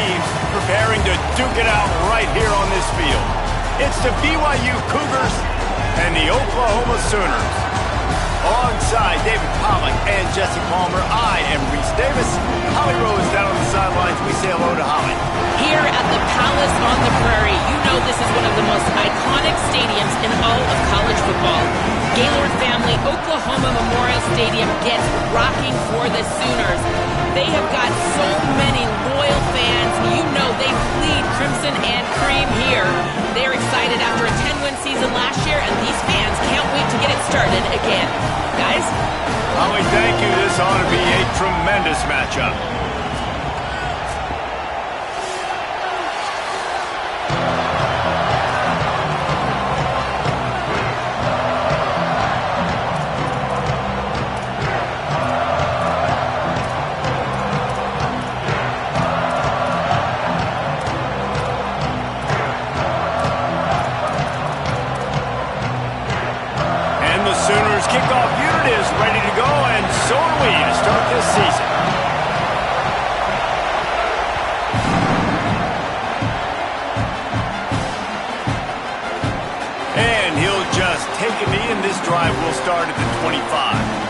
teams preparing to duke it out right here on this field. It's the BYU Cougars and the Oklahoma Sooners. Alongside David Pollack and Jesse Palmer, I am Reese Davis. Holly Rowe is down on the sidelines. We say hello to Holly. Here at the Palace on the Prairie, you know this is one of the most iconic stadiums in all of college football. Gaylord family, Oklahoma Memorial Stadium gets rocking for the Sooners. They have got so many loyal fans. You know they bleed crimson and cream here. They're excited after a 10-win season last year, and these fans can't wait to get it started again. Guys? Holly, thank you. This ought to be a tremendous matchup. Kickoff unit is ready to go, and so are we to start this season. And he'll just take a knee, and this drive will start at the 25.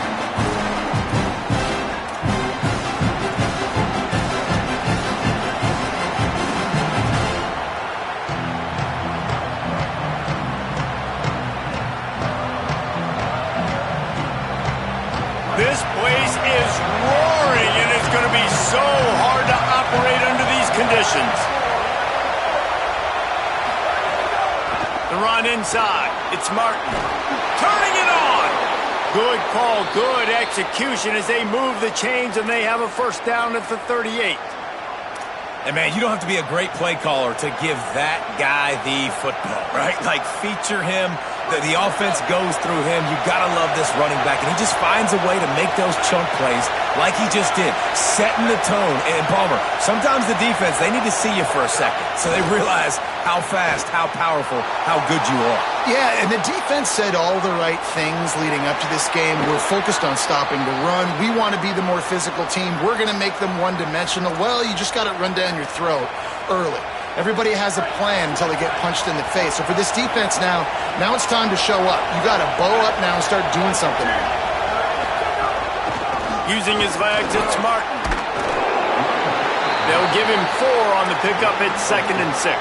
This place is roaring, and it's going to be so hard to operate under these conditions. The run inside. It's Martin. Turning it on. Good call, good execution as they move the chains, and they have a first down at the 38. And, man, you don't have to be a great play caller to give that guy the football, right? Like, feature him. The offense goes through him. You got to love this running back. And he just finds a way to make those chunk plays like he just did, setting the tone. And, Palmer, sometimes the defense, they need to see you for a second so they realize how fast, how powerful, how good you are. Yeah, and the defense said all the right things leading up to this game. We're focused on stopping the run. We want to be the more physical team. We're going to make them one-dimensional. Well, you just got to run down your throat early. Everybody has a plan until they get punched in the face. So for this defense now it's time to show up. You got to bow up now and start doing something. Using his legs, it's Martin. They'll give him 4 on the pickup at 2nd and 6.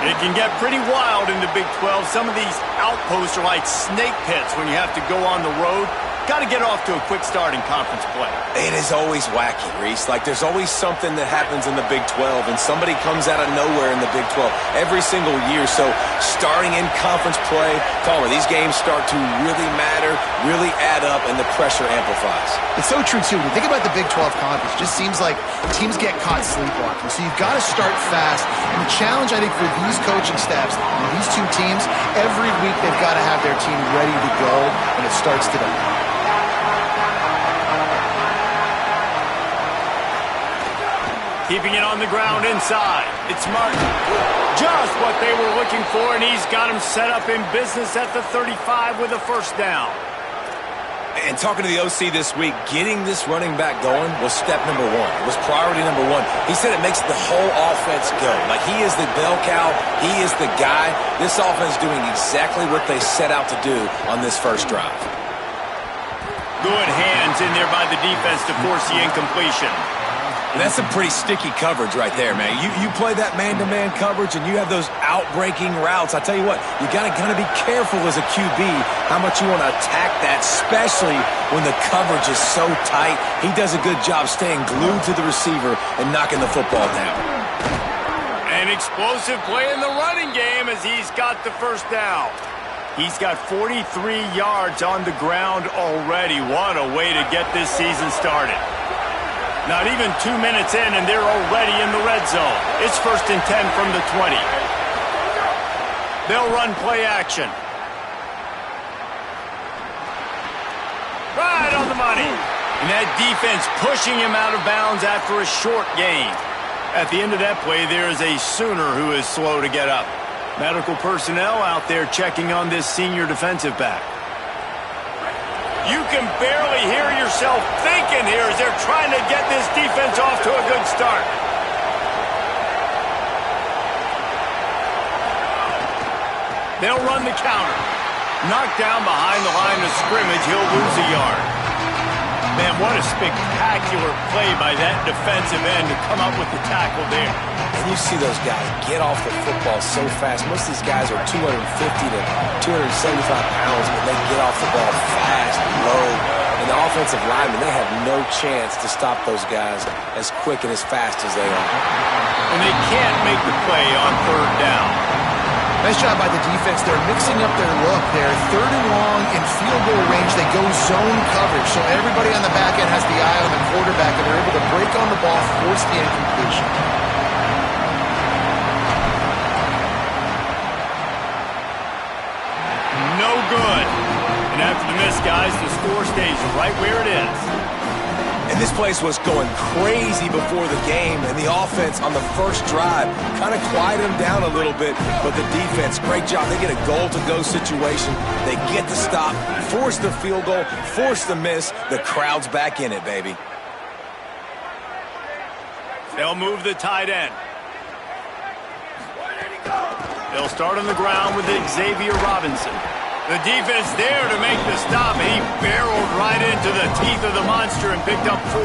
It can get pretty wild in the Big 12. Some of these outposts are like snake pits when you have to go on the road. Got to get off to a quick start in conference play. It is always wacky, Reese. Like, there's always something that happens in the Big 12, and somebody comes out of nowhere in the Big 12 every single year. So, starting in conference play, Palmer, these games start to really matter, really add up, and the pressure amplifies. It's so true, too. When you think about the Big 12 conference, it just seems like teams get caught sleepwalking. So, you've got to start fast. And the challenge, I think, for these coaching staffs and these two teams, every week they've got to have their team ready to go, and it starts today. Keeping it on the ground inside. It's Martin. Just what they were looking for, and he's got him set up in business at the 35 with a first down. And talking to the OC this week, getting this running back going was step number 1. It was priority number 1. He said it makes the whole offense go. Like, he is the bell cow. He is the guy. This offense doing exactly what they set out to do on this first drive. Good hands in there by the defense to force the incompletion. And that's some pretty sticky coverage right there, man. You play that man-to-man coverage and you have those out-breaking routes. I tell you what, you got to be careful as a QB how much you want to attack that, especially when the coverage is so tight. He does a good job staying glued to the receiver and knocking the football down. An explosive play in the running game as he's got the first down. He's got 43 yards on the ground already. What a way to get this season started. Not even 2 minutes in, and they're already in the red zone. It's 1st and 10 from the 20. They'll run play action. Right on the money. And that defense pushing him out of bounds after a short gain. At the end of that play, there is a Sooner who is slow to get up. Medical personnel out there checking on this senior defensive back. You can barely hear yourself thinking here as they're trying to get this defense off to a good start. They'll run the counter. Knocked down behind the line of scrimmage, he'll lose a yard. Man, what a spectacular play by that defensive end to come up with the tackle there. And you see those guys get off the football so fast. Most of these guys are 250 to 275 pounds, but they get off the ball fast, low. And the offensive linemen, they have no chance to stop those guys as quick and as fast as they are. And they can't make the play on third down. Nice job by the defense. They're mixing up their look. They're third and long in field goal range. They go zone coverage. So everybody on the back end has the eye on the quarterback, and they're able to break on the ball, force the incompletion. No good. And after the miss, guys, the score stays right where it is. And this place was going crazy before the game, and the offense on the first drive kind of quieted them down a little bit, but the defense, great job. They get a goal-to-go situation. They get the stop, force the field goal, force the miss. The crowd's back in it, baby. They'll move the tight end. They'll start on the ground with Xavier Robinson. The defense there to make the stop, and he barreled right into the teeth of the monster and picked up 4.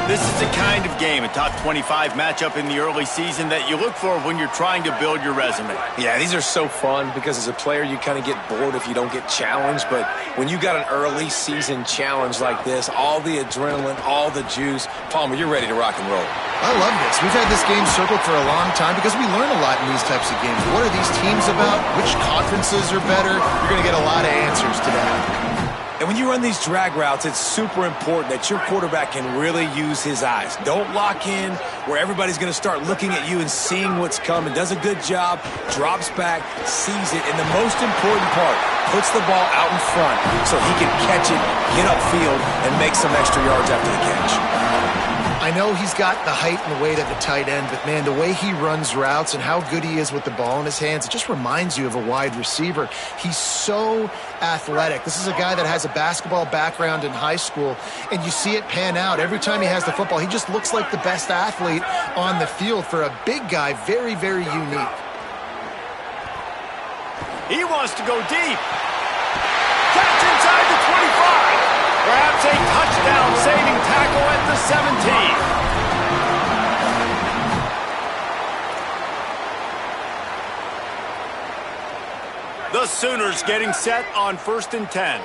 This is the kind of game, a top 25 matchup in the early season, that you look for when you're trying to build your resume. Yeah, these are so fun because as a player, you kind of get bored if you don't get challenged. But when you got an early season challenge like this, all the adrenaline, all the juice, Palmer, you're ready to rock and roll. I love this. We've had this game circled for a long time because we learn a lot in these types of games. What are these teams about? Which conferences are better? You're going to get a lot of answers to that. And when you run these drag routes, it's super important that your quarterback can really use his eyes. Don't lock in where everybody's going to start looking at you and seeing what's coming. Does a good job, drops back, sees it, and the most important part, puts the ball out in front so he can catch it, get upfield, and make some extra yards after the catch. I know he's got the height and the weight of a tight end, but man, the way he runs routes and how good he is with the ball in his hands, it just reminds you of a wide receiver. He's so athletic. This is a guy that has a basketball background in high school, and you see it pan out. Every time he has the football, he just looks like the best athlete on the field. For a big guy, very, very unique. He wants to go deep. Catch inside the 25. Perhaps a touchdown-saving tackle at the 17. The Sooners getting set on 1st and 10.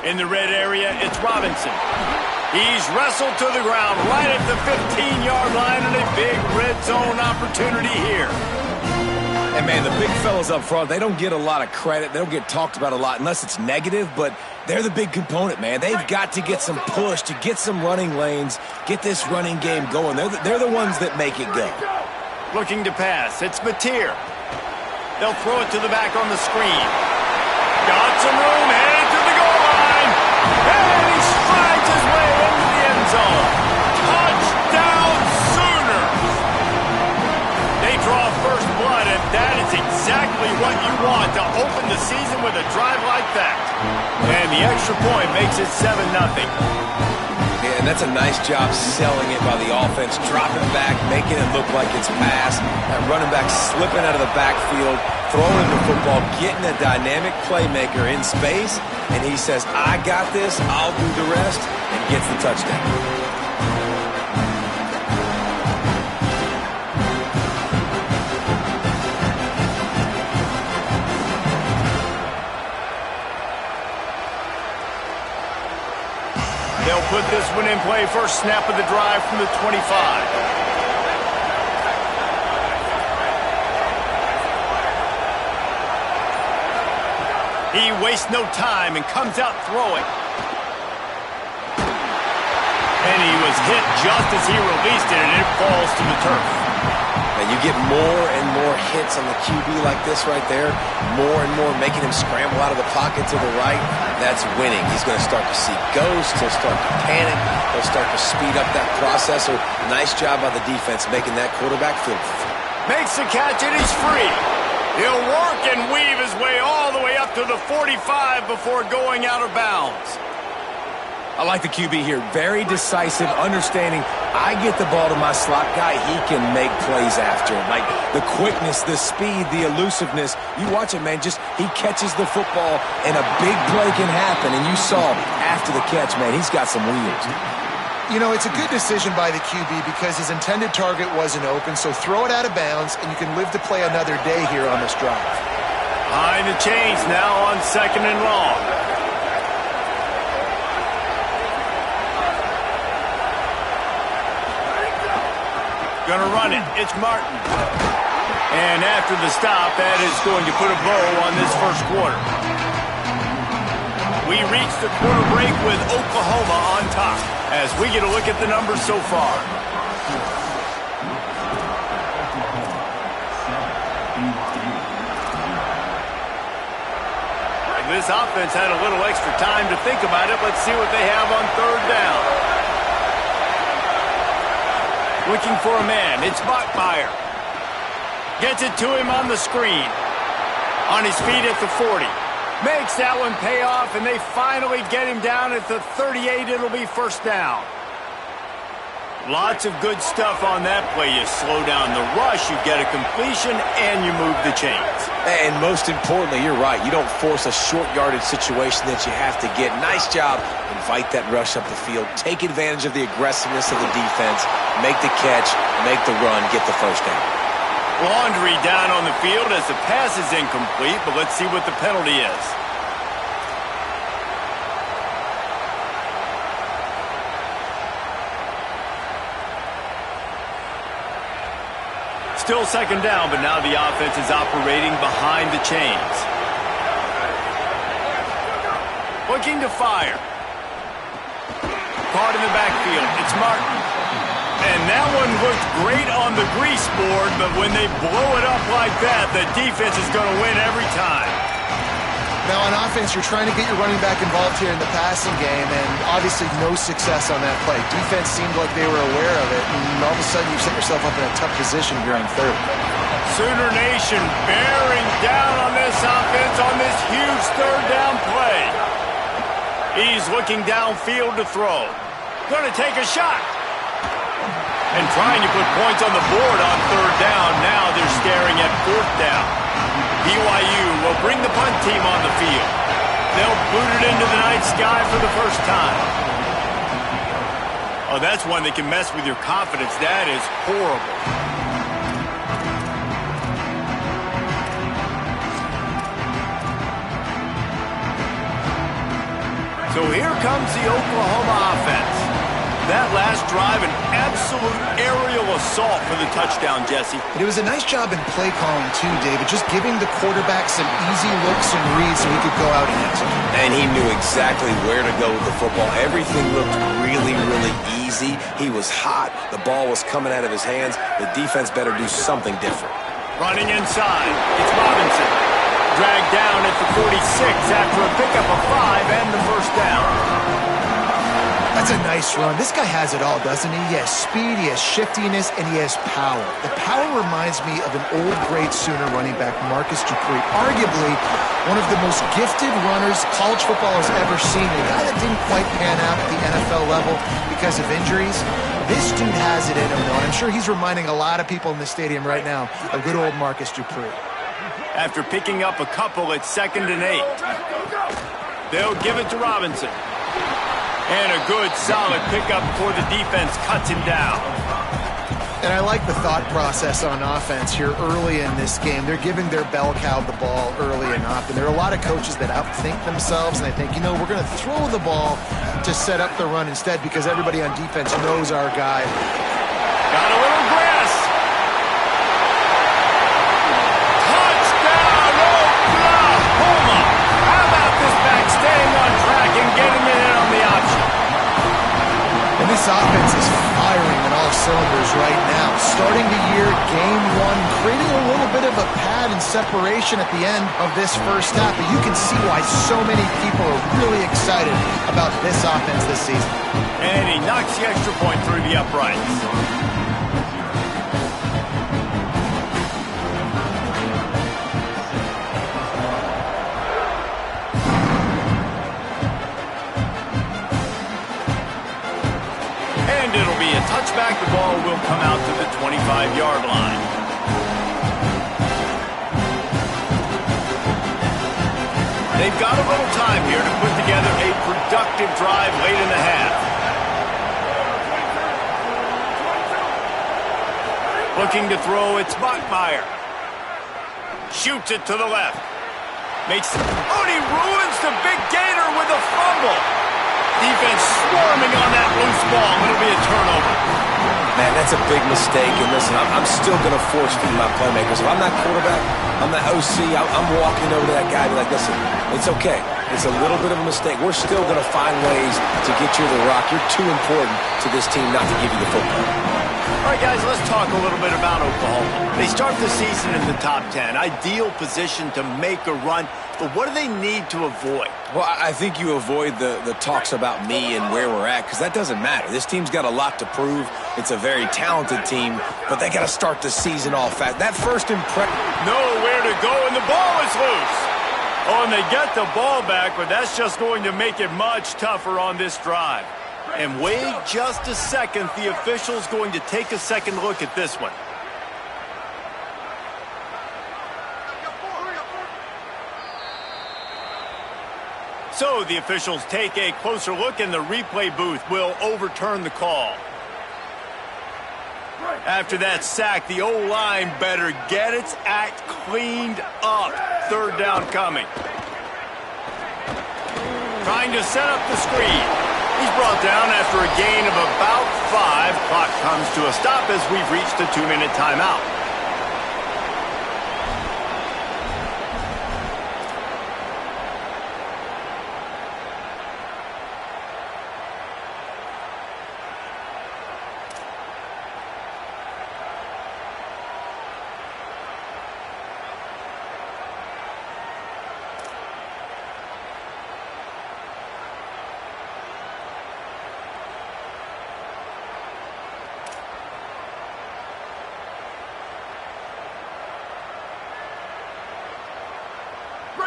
In the red area, it's Robinson. He's wrestled to the ground right at the 15-yard line, and a big red zone opportunity here. And, man, the big fellas up front, they don't get a lot of credit. They don't get talked about a lot unless it's negative, but they're the big component, man. They've got to get some push, to get some running lanes, get this running game going. They're the ones that make it go. Looking to pass. It's Mateer. They'll throw it to the back on the screen. Got some room, headed to the goal line. And he strides his way into the end zone. Touchdown, Sooners! They draw first blood, and that is exactly what you want to open the season with a drive like that. And the extra point makes it 7-0. Yeah, and that's a nice job selling it by the offense, dropping back, making it look like it's pass. That running back slipping out of the backfield, throwing the football, getting a dynamic playmaker in space, and he says, I got this, I'll do the rest, and gets the touchdown. They'll put this one in play. First snap of the drive from the 25. He wastes no time and comes out throwing. And he was hit just as he released it, and it falls to the turf. And you get more and more hits on the QB like this right there, more and more making him scramble out of the pocket to the right. That's winning. He's going to start to see ghosts. He'll start to panic. He'll start to speed up that process. So nice job by the defense making that quarterback feel. Makes the catch, and he's free. He'll work and weave his way all the way up to the 45 before going out of bounds. I like the QB here. Very decisive, understanding I get the ball to my slot guy, he can make plays after it. Like the quickness, the speed, the elusiveness. You watch it, man, just he catches the football and a big play can happen. And you saw after the catch, man, he's got some wheels. You know, it's a good decision by the QB because his intended target wasn't open, so throw it out of bounds, and you can live to play another day here on this drive. Behind the chains now on 2nd and long. Gonna run it. It's Martin. And after the stop, that is going to put a bow on this first quarter. We reach the quarter break with Oklahoma on top as we get a look at the numbers so far. And this offense had a little extra time to think about it. Let's see what they have on 3rd down. Looking for a man. It's Bachmeier. Gets it to him on the screen. On his feet at the 40. Makes that one pay off, and they finally get him down at the 38. It'll be 1st down. Lots of good stuff on that play. You slow down the rush, you get a completion, and you move the chains. And most importantly, you're right. You don't force a short yardage situation that you have to get. Nice job. Invite that rush up the field. Take advantage of the aggressiveness of the defense. Make the catch, make the run, get the 1st down. Laundry down on the field as the pass is incomplete, but let's see what the penalty is. Still 2nd down, but now the offense is operating behind the chains. Looking to fire. Caught in the backfield. It's Martin. And that one looked great on the grease board, but when they blow it up like that, the defense is going to win every time. Now, on offense, you're trying to get your running back involved here in the passing game, and obviously no success on that play. Defense seemed like they were aware of it, and all of a sudden you set yourself up in a tough position here on 3rd. Sooner Nation bearing down on this offense on this huge 3rd down play. He's looking downfield to throw. Going to take a shot. And trying to put points on the board on 3rd down. Now they're staring at 4th down. BYU will bring the punt team on the field. They'll boot it into the night sky for the 1st time. Oh, that's one that can mess with your confidence. That is horrible. So here comes the Oklahoma offense. That last drive, an absolute aerial assault for the touchdown, Jesse. It was a nice job in play calling, too, David, just giving the quarterback some easy looks and reads so he could go out and answer. And he knew exactly where to go with the football. Everything looked really, really easy. He was hot. The ball was coming out of his hands. The defense better do something different. Running inside, it's Robinson. Dragged down at the 46 after a pickup of 5 and the 1st down. That's a nice run. This guy has it all, doesn't he? He has speed, he has shiftiness, and he has power. The power reminds me of an old great Sooner running back, Marcus Dupree. Arguably one of the most gifted runners college football has ever seen. A guy that didn't quite pan out at the NFL level because of injuries. This dude has it in him, though, and I'm sure he's reminding a lot of people in the stadium right now of good old Marcus Dupree. After picking up a couple at 2nd and 8. They'll give it to Robinson. And a good, solid pickup before the defense cuts him down. And I like the thought process on offense here early in this game. They're giving their bell cow the ball early and often. There are a lot of coaches that outthink themselves, and they think, you know, we're going to throw the ball to set up the run instead because everybody on defense knows our guy. Got a little grass. Touchdown, Oklahoma! How about this back staying on track and getting it in on the option? And this offense is firing on all cylinders right now. Starting the year, game 1, creating a little bit of a pad and separation at the end of this first half. But you can see why so many people are really excited about this offense this season. And he knocks the extra point through the uprights. quarterback, the ball will come out to the 25-yard line. They've got a little time here to put together a productive drive late in the half. Looking to throw, it's Bachmeier. Shoots it to the left. Oh, and he ruins the big gator with a fumble. Defense swarming on that loose ball. It'll be a turnover. Man, that's a big mistake. And listen, I'm still going to force feed my playmakers. If I'm that quarterback, I'm the OC, I'm walking over to that guy and be like, listen, it's okay. It's a little bit of a mistake. We're still going to find ways to get you the rock. You're too important to this team not to give you the football. All right, guys, let's talk a little bit about Oklahoma. They start the season in the top 10. Ideal position to make a run. But what do they need to avoid? Well, I think you avoid the talks about me and where we're at, because that doesn't matter. This team's got a lot to prove. It's a very talented team, but they got to start the season off fast. That first impression. Nowhere to go, and the ball is loose. Oh, and they get the ball back, but that's just going to make it much tougher on this drive. And wait just a second. The official's going to take a second look at this one. So the officials take a closer look, and the replay booth will overturn the call. After that sack, the O-line better get its act cleaned up. Third down coming. Trying to set up the screen. He's brought down after a gain of about 5. Clock comes to a stop as we've reached a 2-minute timeout.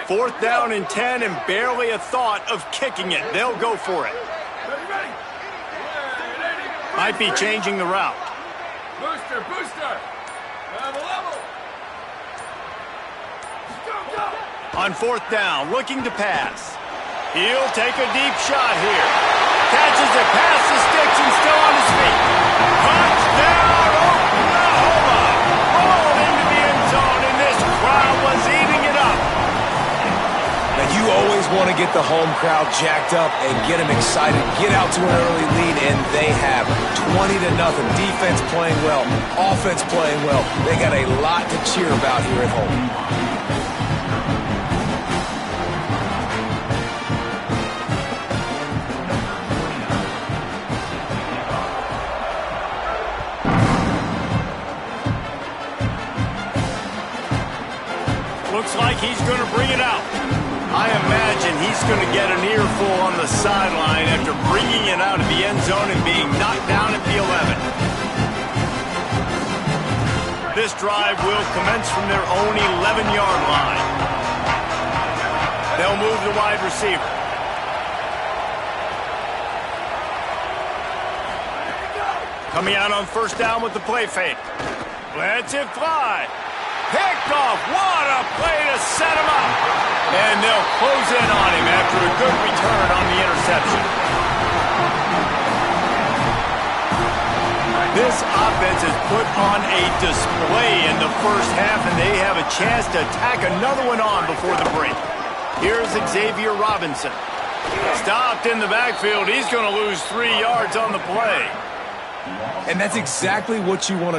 Fourth down and 10, and barely a thought of kicking it. They'll go for it. Might be changing the route. Booster. Level. On fourth down, looking to pass. He'll take a deep shot here. Catches it past the sticks and still on his feet. Touchdown, Oklahoma! Rolled into the end zone, and this crowd was eating it up. Now, you always want to get the home crowd jacked up and get them excited, get out to an early lead, and they have 20-0. Defense playing well, offense playing well. They got a lot to cheer about here at home. Looks like he's going to bring it out. I imagine he's going to get an earful on the sideline after bringing it out of the end zone and being knocked down at the 11. This drive will commence from their own 11-yard line. They'll move the wide receiver. Coming out on first down with the play fake. Lets it fly. Picked off. What a play to set him up. And they'll close in on him after a good return on the interception. This offense has put on a display in the first half, and they have a chance to tack another one on before the break. Here's Xavier Robinson. Stopped in the backfield. He's going to lose 3 yards on the play. And that's exactly what you want to